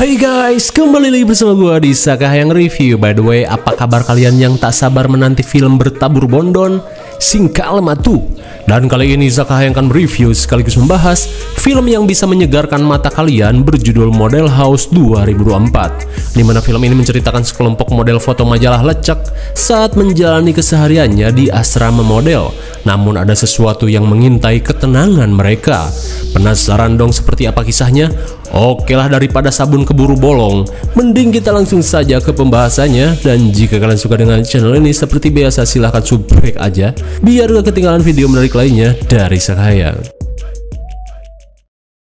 Hai guys, kembali lagi bersama gue di Sakahayang Review. By the way, apa kabar kalian yang tak sabar menanti film bertabur bondon Sing Kalem Atuh? Dan kali ini Sakahayang akan mereview sekaligus membahas film yang bisa menyegarkan mata kalian berjudul Model House 2024, di mana film ini menceritakan sekelompok model foto majalah lecek saat menjalani kesehariannya di asrama model. Namun ada sesuatu yang mengintai ketenangan mereka. Penasaran dong seperti apa kisahnya? Oke lah, daripada sabun keburu bolong, mending kita langsung saja ke pembahasannya. Dan jika kalian suka dengan channel ini, seperti biasa silahkan subscribe aja biar gak ketinggalan video menarik lainnya dari Sakahayang.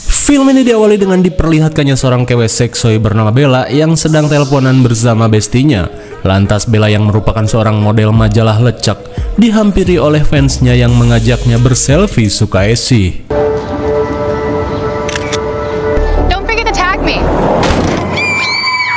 Film ini diawali dengan diperlihatkannya seorang cewek seksoi bernama Bella yang sedang teleponan bersama bestinya. Lantas Bella yang merupakan seorang model majalah lecek dihampiri oleh fansnya yang mengajaknya berselfie suka esi.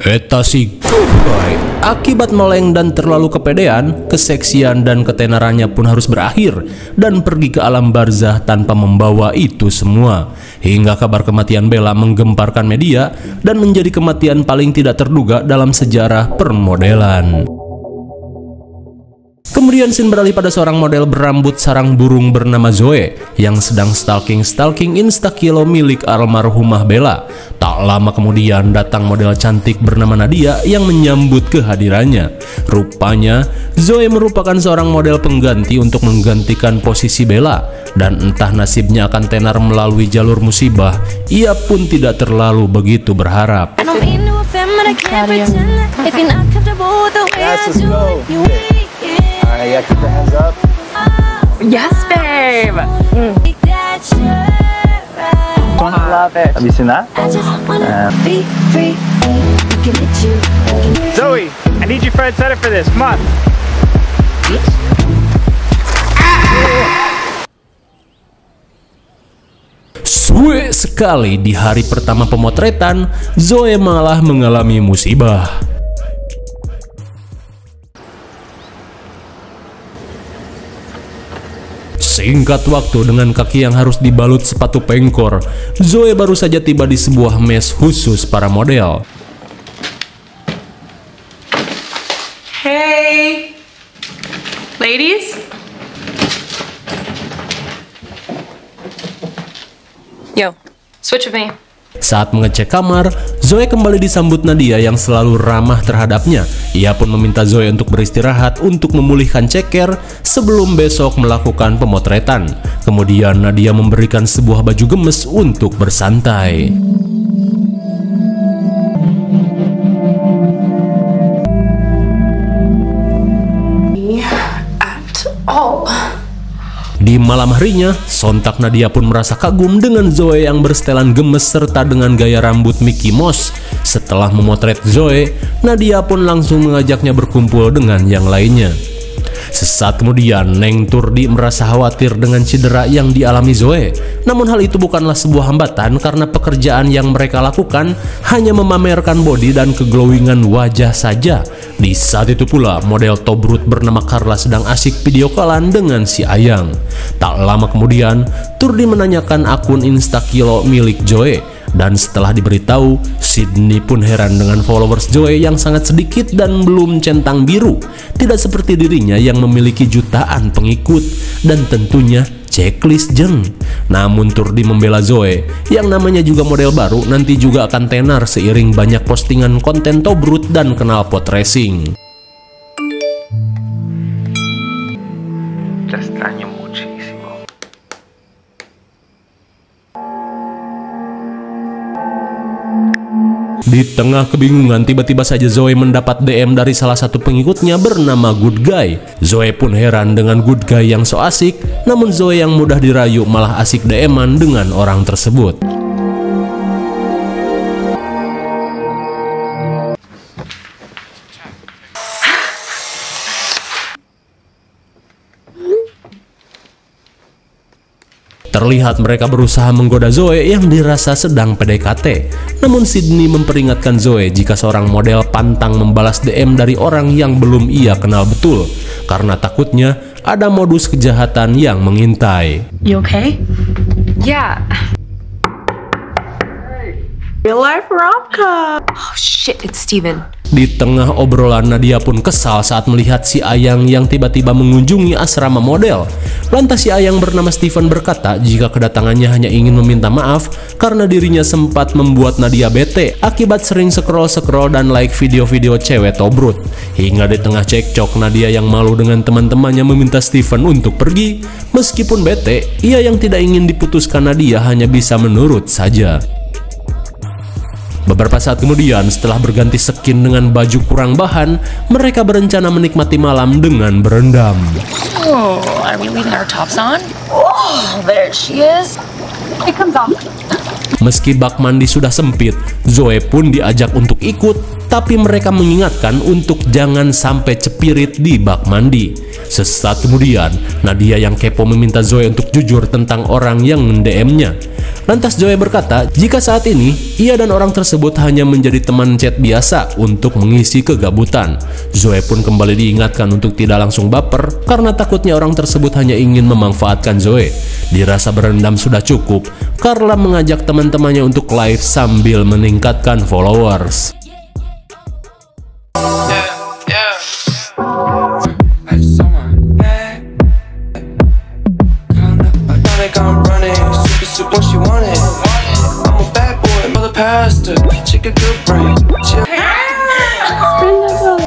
Eta si goodbye. Akibat meleng dan terlalu kepedean, keseksian dan ketenarannya pun harus berakhir dan pergi ke alam barzah tanpa membawa itu semua. Hingga kabar kematian Bella menggemparkan media dan menjadi kematian paling tidak terduga dalam sejarah permodelan. Kemudian scene beralih pada seorang model berambut sarang burung bernama Zoe yang sedang stalking Instakilo milik almarhumah Bella. Tak lama kemudian datang model cantik bernama Nadia yang menyambut kehadirannya. Rupanya Zoe merupakan seorang model pengganti untuk menggantikan posisi Bella, dan entah nasibnya akan tenar melalui jalur musibah, ia pun tidak terlalu begitu berharap. Yeah, keep the hands up. Yes, babe. Love it. Have you seen that? Zoe, I need you front and center for this. Come on. Suwe sekali, di hari pertama pemotretan, Zoe malah mengalami musibah. Singkat waktu, dengan kaki yang harus dibalut sepatu pengkor, Zoe baru saja tiba di sebuah mes khusus para model. Hey, ladies. Yo, switch with me. Saat mengecek kamar, Zoe kembali disambut Nadia yang selalu ramah terhadapnya. Ia pun meminta Zoe untuk beristirahat untuk memulihkan ceker sebelum besok melakukan pemotretan. Kemudian Nadia memberikan sebuah baju gemes untuk bersantai. Di malam harinya, sontak Nadia pun merasa kagum dengan Zoe yang bersetelan gemes serta dengan gaya rambut Mickey Mouse. Setelah memotret Zoe, Nadia pun langsung mengajaknya berkumpul dengan yang lainnya. Sesaat kemudian, Neng Turdi merasa khawatir dengan cedera yang dialami Zoe. Namun hal itu bukanlah sebuah hambatan karena pekerjaan yang mereka lakukan hanya memamerkan body dan keglowingan wajah saja. Di saat itu pula, model Tobrut bernama Carla sedang asik video callan dengan si Ayang. Tak lama kemudian, Turdi menanyakan akun Instakilo milik Zoe. Dan setelah diberitahu, Sydney pun heran dengan followers Zoe yang sangat sedikit dan belum centang biru. Tidak seperti dirinya yang memiliki jutaan pengikut dan tentunya checklist jeng. Namun Turdi membela Zoe yang namanya juga model baru nanti juga akan tenar seiring banyak postingan konten Tobrut dan knalpot racing. Di tengah kebingungan, tiba-tiba saja Zoe mendapat DM dari salah satu pengikutnya bernama Good Guy. Zoe pun heran dengan Good Guy yang so asik, namun Zoe yang mudah dirayu malah asik DM-an dengan orang tersebut. Terlihat mereka berusaha menggoda Zoe yang dirasa sedang PDKT. Namun Sydney memperingatkan Zoe jika seorang model pantang membalas DM dari orang yang belum ia kenal betul, karena takutnya ada modus kejahatan yang mengintai. You okay? Yeah. Real life rom-com. Oh shit, it's Steven. Di tengah obrolan, Nadia pun kesal saat melihat si Ayang yang tiba-tiba mengunjungi asrama model. Lantas si Ayang bernama Steven berkata jika kedatangannya hanya ingin meminta maaf karena dirinya sempat membuat Nadia bete akibat sering scroll-scroll dan like video-video cewek tobrut. Hingga di tengah cekcok, Nadia yang malu dengan teman-temannya meminta Steven untuk pergi. Meskipun bete, ia yang tidak ingin diputuskan Nadia hanya bisa menurut saja. Beberapa saat kemudian, setelah berganti skin dengan baju kurang bahan, mereka berencana menikmati malam dengan berendam. Oh, are we leaving our tops on? Oh, there she is. It comes off. Meski bak mandi sudah sempit, Zoe pun diajak untuk ikut, tapi mereka mengingatkan untuk jangan sampai cepirit di bak mandi. Sesaat kemudian, Nadia yang kepo meminta Zoe untuk jujur tentang orang yang mendm-nya. Lantas Zoe berkata jika saat ini ia dan orang tersebut hanya menjadi teman chat biasa untuk mengisi kegabutan. Zoe pun kembali diingatkan untuk tidak langsung baper karena takutnya orang tersebut hanya ingin memanfaatkan Zoe. Dirasa berendam sudah cukup, Carla mengajak teman-temannya untuk live sambil meningkatkan followers.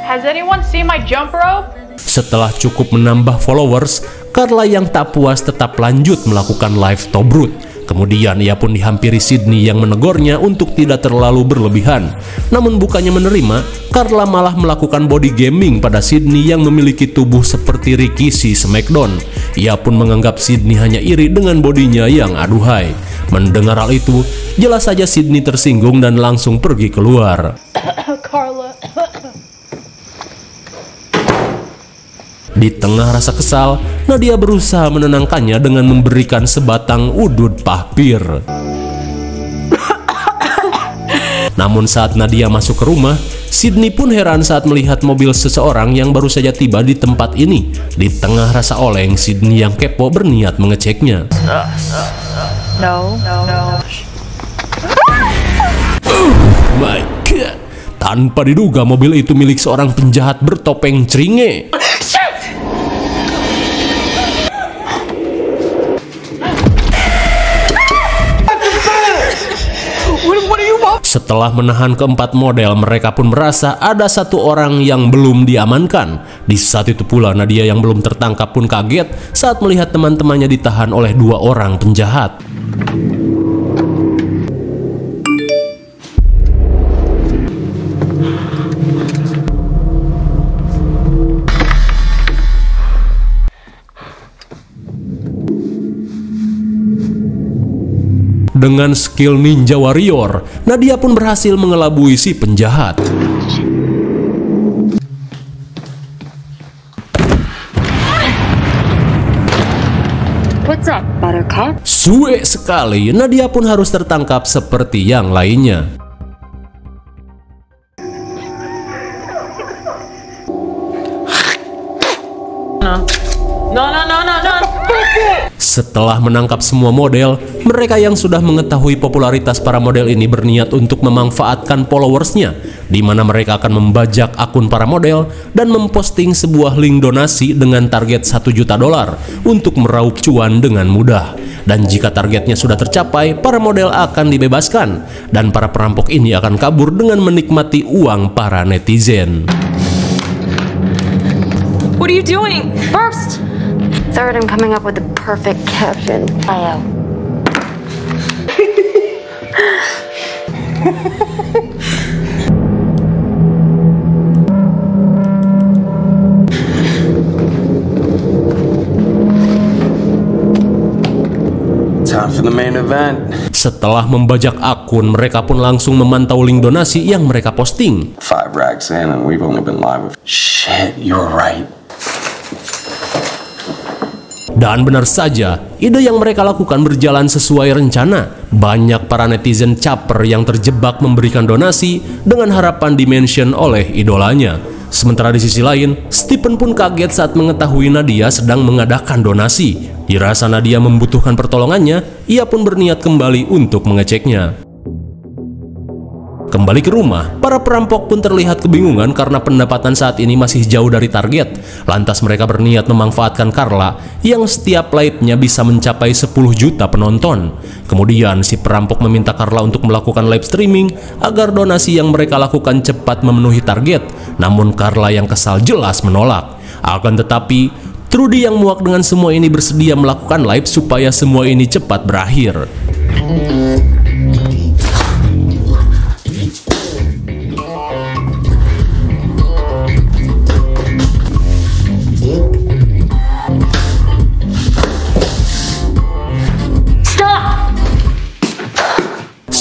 Has anyone seen my jump rope? Setelah cukup menambah followers, Carla yang tak puas tetap lanjut melakukan live tobrut. Kemudian ia pun dihampiri Sydney yang menegurnya untuk tidak terlalu berlebihan. Namun bukannya menerima, Carla malah melakukan body gaming pada Sydney yang memiliki tubuh seperti Ricky si Smackdown. Ia pun menganggap Sydney hanya iri dengan bodinya yang aduhai. Mendengar hal itu, jelas saja Sydney tersinggung dan langsung pergi keluar. Carla. Di tengah rasa kesal, Nadia berusaha menenangkannya dengan memberikan sebatang udud pahpir. Namun saat Nadia masuk ke rumah, Sydney pun heran saat melihat mobil seseorang yang baru saja tiba di tempat ini. Di tengah rasa oleng, Sydney yang kepo berniat mengeceknya. No. Oh my god! Tanpa diduga mobil itu milik seorang penjahat bertopeng ceringe. Setelah menahan keempat model, mereka pun merasa ada satu orang yang belum diamankan. Di saat itu pula Nadia yang belum tertangkap pun kaget saat melihat teman-temannya ditahan oleh dua orang penjahat. Dengan skill ninja warrior, Nadia pun berhasil mengelabui si penjahat. What's up, Buttercup? Suwe sekali, Nadia pun harus tertangkap seperti yang lainnya. No. Setelah menangkap semua model, mereka yang sudah mengetahui popularitas para model ini berniat untuk memanfaatkan followersnya, di mana mereka akan membajak akun para model dan memposting sebuah link donasi dengan target $1 juta untuk meraup cuan dengan mudah. Dan jika targetnya sudah tercapai, para model akan dibebaskan dan para perampok ini akan kabur dengan menikmati uang para netizen. What are you doing? First! Third, I'm coming up with the perfect caption. Time for the main event. Setelah membajak akun, mereka pun langsung memantau link donasi yang mereka posting. 5 racks in and we've only been live with... Shit, you're right. Dan benar saja, ide yang mereka lakukan berjalan sesuai rencana. Banyak para netizen caper yang terjebak memberikan donasi dengan harapan di-mention oleh idolanya. Sementara di sisi lain, Stephen pun kaget saat mengetahui Nadia sedang mengadakan donasi. Dirasa Nadia membutuhkan pertolongannya, ia pun berniat kembali untuk mengeceknya. Kembali ke rumah, para perampok pun terlihat kebingungan karena pendapatan saat ini masih jauh dari target. Lantas mereka berniat memanfaatkan Carla yang setiap live-nya bisa mencapai 10 juta penonton. Kemudian si perampok meminta Carla untuk melakukan live streaming agar donasi yang mereka lakukan cepat memenuhi target. Namun Carla yang kesal jelas menolak. Akan tetapi, Trudy yang muak dengan semua ini bersedia melakukan live supaya semua ini cepat berakhir.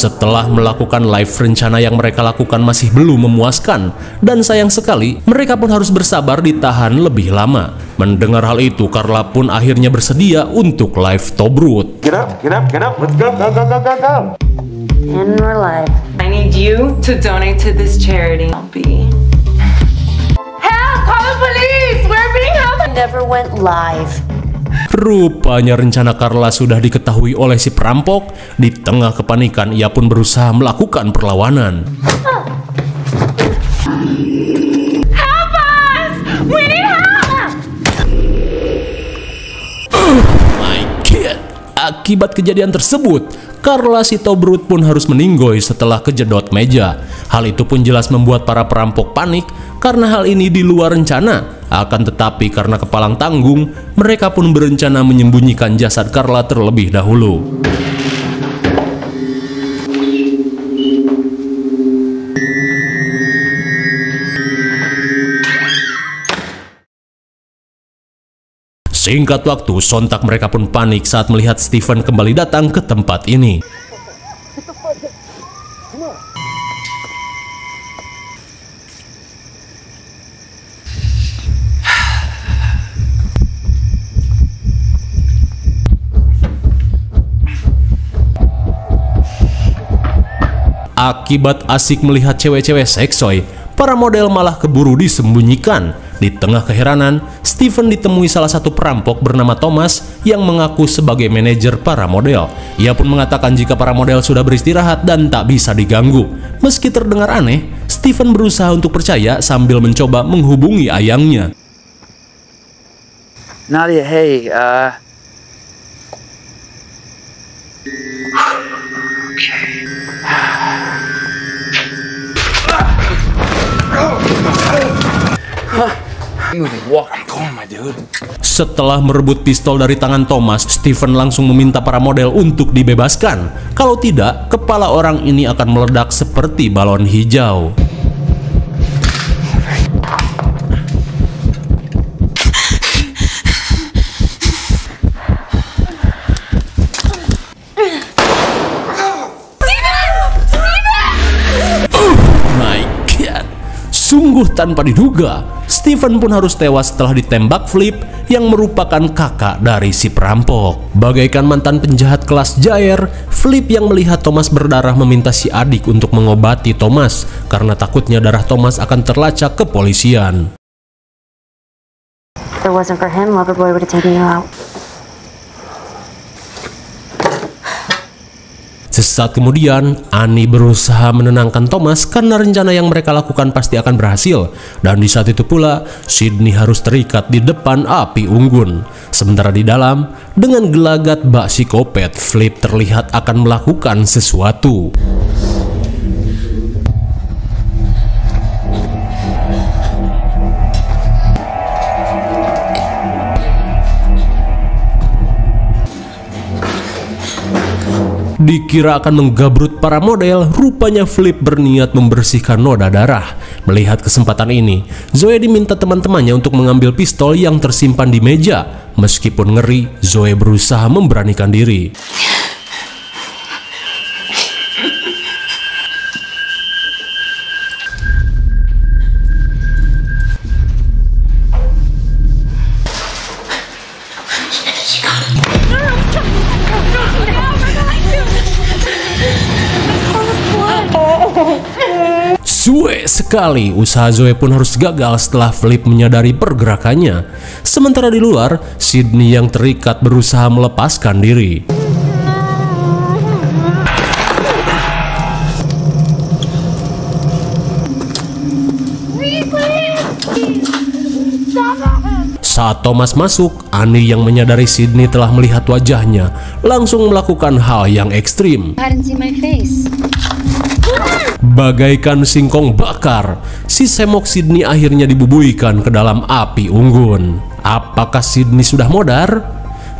Setelah melakukan live, rencana yang mereka lakukan masih belum memuaskan, dan sayang sekali mereka pun harus bersabar ditahan lebih lama. Mendengar hal itu, Carla pun akhirnya bersedia untuk live Tobrut. Get up, let's go. And we're live. I need you to donate to this charity. Help! Call the police! We're being held! Never went live. Rupanya rencana Carla sudah diketahui oleh si perampok. Di tengah kepanikan, ia pun berusaha melakukan perlawanan. Help us! We need help! My God. Akibat kejadian tersebut, Carla si Tobrut pun harus meninggoy setelah kejedot meja. Hal itu pun jelas membuat para perampok panik karena hal ini di luar rencana. Akan tetapi karena kepalang tanggung, mereka pun berencana menyembunyikan jasad Carla terlebih dahulu. Singkat waktu, sontak mereka pun panik saat melihat Steven kembali datang ke tempat ini. Akibat asik melihat cewek-cewek seksoy, para model malah keburu disembunyikan. Di tengah keheranan, Steven ditemui salah satu perampok bernama Thomas yang mengaku sebagai manajer para model. Ia pun mengatakan jika para model sudah beristirahat dan tak bisa diganggu. Meski terdengar aneh, Steven berusaha untuk percaya sambil mencoba menghubungi ayangnya. Nadia, hey, Setelah merebut pistol dari tangan Thomas, Steven langsung meminta para model untuk dibebaskan. Kalau tidak, kepala orang ini akan meledak seperti balon hijau. Sungguh tanpa diduga, Steven pun harus tewas setelah ditembak Flip yang merupakan kakak dari si perampok. Bagaikan mantan penjahat kelas Jair, Flip yang melihat Thomas berdarah meminta si adik untuk mengobati Thomas karena takutnya darah Thomas akan terlacak ke polisian. If it wasn't for him, Loverboy would have taken you out. Sesaat kemudian, Annie berusaha menenangkan Thomas karena rencana yang mereka lakukan pasti akan berhasil. Dan di saat itu pula, Sydney harus terikat di depan api unggun. Sementara di dalam, dengan gelagat bak psikopat, Flip terlihat akan melakukan sesuatu. Dikira akan menggabrut para model, rupanya Flip berniat membersihkan noda darah. Melihat kesempatan ini, Zoe diminta teman-temannya untuk mengambil pistol yang tersimpan di meja. Meskipun ngeri, Zoe berusaha memberanikan diri. Suwe sekali, usaha Zoe pun harus gagal setelah Flip menyadari pergerakannya. Sementara di luar, Sydney yang terikat berusaha melepaskan diri. Saat Thomas masuk, Annie yang menyadari Sydney telah melihat wajahnya langsung melakukan hal yang ekstrim. Bagaikan singkong bakar, si semok Sydney akhirnya dibubuikan ke dalam api unggun. Apakah Sydney sudah modar?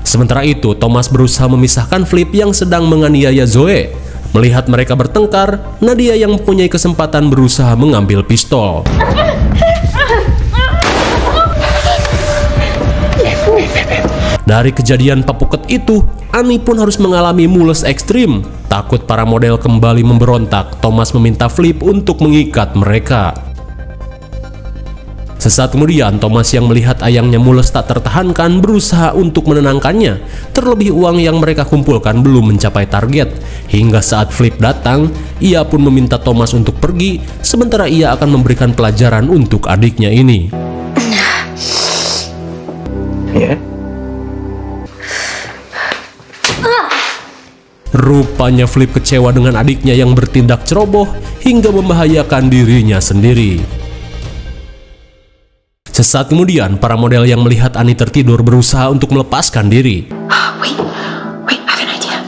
Sementara itu, Thomas berusaha memisahkan Flip yang sedang menganiaya Zoe. Melihat mereka bertengkar, Nadia yang mempunyai kesempatan berusaha mengambil pistol. Dari kejadian papuket itu, Annie pun harus mengalami mules ekstrim. Takut para model kembali memberontak, Thomas meminta Flip untuk mengikat mereka. Sesaat kemudian, Thomas yang melihat ayangnya mules tak tertahankan berusaha untuk menenangkannya. Terlebih uang yang mereka kumpulkan belum mencapai target. Hingga saat Flip datang, ia pun meminta Thomas untuk pergi, sementara ia akan memberikan pelajaran untuk adiknya ini. Rupanya Flip kecewa dengan adiknya yang bertindak ceroboh hingga membahayakan dirinya sendiri. Sesaat kemudian, para model yang melihat Annie tertidur berusaha untuk melepaskan diri. Wait, I have an idea.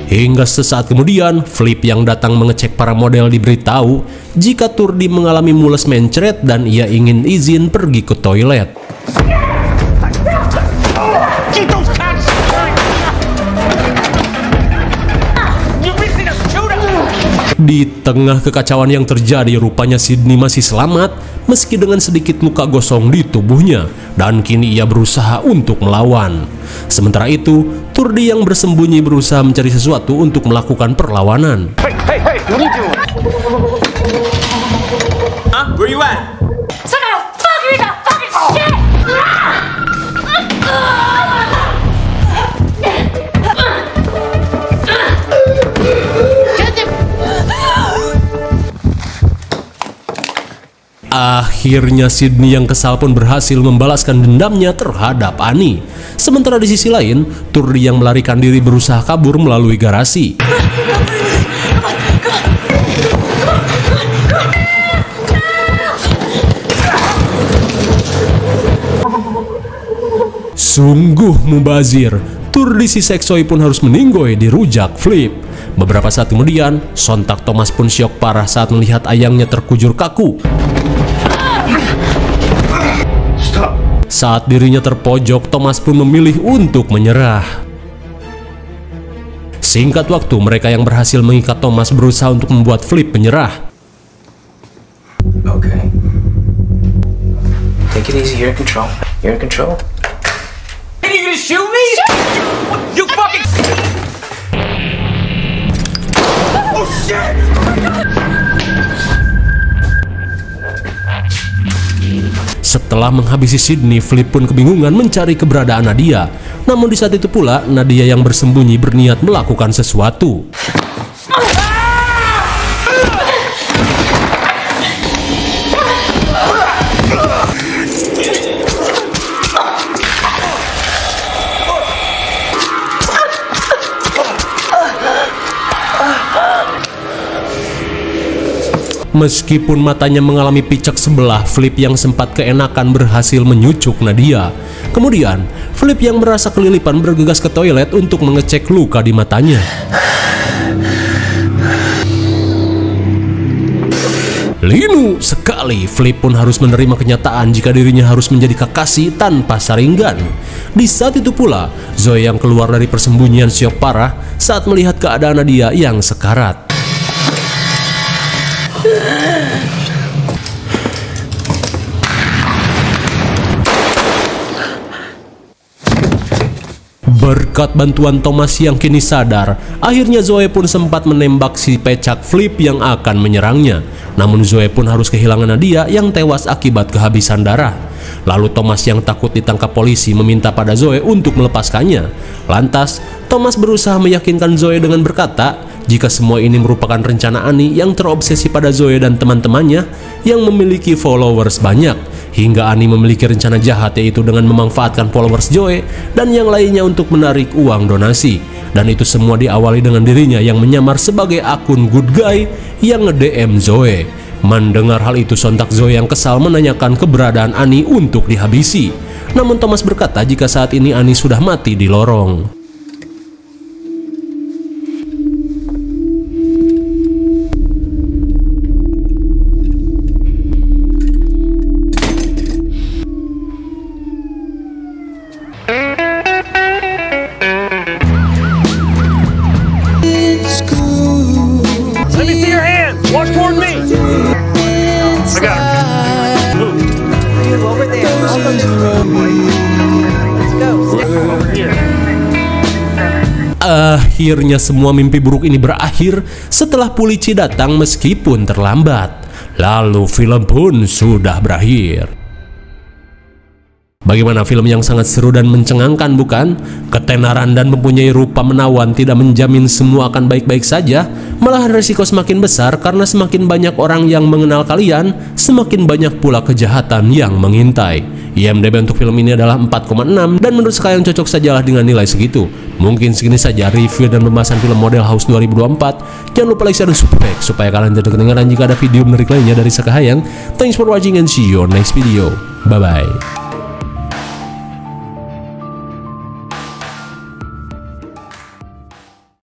Hingga sesaat kemudian, Flip yang datang mengecek para model diberitahu jika Turdi mengalami mules mencret dan ia ingin izin pergi ke toilet. Di tengah kekacauan yang terjadi, rupanya Sydney masih selamat meski dengan sedikit luka gosong di tubuhnya, dan kini ia berusaha untuk melawan. Sementara itu, Turdi yang bersembunyi berusaha mencari sesuatu untuk melakukan perlawanan. Hey, what are you doing? Huh? Where you at? Son of a fuck, you got fucking shit! Akhirnya Sydney yang kesal pun berhasil membalaskan dendamnya terhadap Annie. Sementara di sisi lain, Turdi yang melarikan diri berusaha kabur melalui garasi. Sungguh mubazir, Turdi si seksoi pun harus meninggoy di rujak Flip. Beberapa saat kemudian, sontak Thomas pun syok parah saat melihat ayangnya terkujur kaku. Saat dirinya terpojok, Thomas pun memilih untuk menyerah. Singkat waktu, mereka yang berhasil mengikat Thomas berusaha untuk membuat Flip menyerah. Okay. Take it easy, you're in control. You're in control. Are you gonna shoot me? You fucking... Oh shit! Setelah menghabisi Sydney, Flip pun kebingungan mencari keberadaan Nadia. Namun di saat itu pula, Nadia yang bersembunyi berniat melakukan sesuatu. Meskipun matanya mengalami picek sebelah, Flip yang sempat keenakan berhasil menyucuk Nadia. Kemudian, Flip yang merasa kelilipan bergegas ke toilet untuk mengecek luka di matanya. Linu sekali, Flip pun harus menerima kenyataan jika dirinya harus menjadi Kakashi tanpa saringan. Di saat itu pula, Zoe yang keluar dari persembunyian syok parah saat melihat keadaan Nadia yang sekarat. Berkat bantuan Thomas yang kini sadar, akhirnya Zoe pun sempat menembak si pecak Flip yang akan menyerangnya. Namun Zoe pun harus kehilangan Nadia yang tewas akibat kehabisan darah. Lalu Thomas yang takut ditangkap polisi meminta pada Zoe untuk melepaskannya. Lantas, Thomas berusaha meyakinkan Zoe dengan berkata, jika semua ini merupakan rencana Annie yang terobsesi pada Zoe dan teman-temannya yang memiliki followers banyak, hingga Annie memiliki rencana jahat yaitu dengan memanfaatkan followers Zoe dan yang lainnya untuk menarik uang donasi. Dan itu semua diawali dengan dirinya yang menyamar sebagai akun good guy yang nge-DM Zoe. Mendengar hal itu sontak Zoe yang kesal menanyakan keberadaan Annie untuk dihabisi. Namun Thomas berkata jika saat ini Annie sudah mati di lorong. Let me see your hands. Walk toward me. I got her. Move. Over there. Let's go. Over here. Akhirnya semua mimpi buruk ini berakhir setelah polisi datang meskipun terlambat. Lalu film pun sudah berakhir. Bagaimana film yang sangat seru dan mencengangkan, bukan? Ketenaran dan mempunyai rupa menawan tidak menjamin semua akan baik-baik saja. Malahan resiko semakin besar karena semakin banyak orang yang mengenal kalian, semakin banyak pula kejahatan yang mengintai. IMDb untuk film ini adalah 4,6 dan menurut kalian cocok sajalah dengan nilai segitu. Mungkin segini saja review dan pembahasan film Model House 2024. Jangan lupa like, share, dan subscribe supaya kalian tidak ketinggalan jika ada video menarik lainnya dari Sekahayang. Thanks for watching and see you on next video. Bye-bye.